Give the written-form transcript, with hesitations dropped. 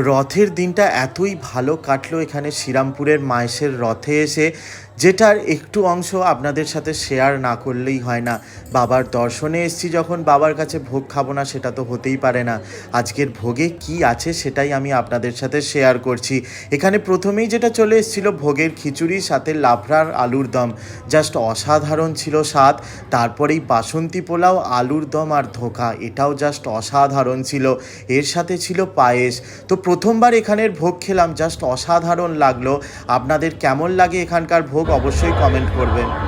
রথের দিনটা এতই ভালো কাটলো এখানে শ্রীরামপুরের মায়েশের রথে এসে, যেটার একটু অংশ আপনাদের সাথে শেয়ার না করলেই হয় না। বাবার দর্শনে এসছি যখন, বাবার কাছে ভোগ খাবো না সেটা তো হতেই পারে না। আজকের ভোগে কি আছে সেটাই আমি আপনাদের সাথে শেয়ার করছি। এখানে প্রথমেই যেটা চলে এসেছিল ভোগের খিচুড়ি, সাথে লাবড়ার আলুর দম, জাস্ট অসাধারণ ছিল স্বাদ। তারপরেই বাসন্তী পোলাও, আলুর দম আর ধোকা, এটাও জাস্ট অসাধারণ ছিল। এর সাথে ছিল পায়েস। তো প্রথমবার এখানের ভোগ খেলাম, জাস্ট অসাধারণ লাগলো। আপনাদের কেমন লাগে এখানকার ভোগ অবশ্যই কমেন্ট করবেন।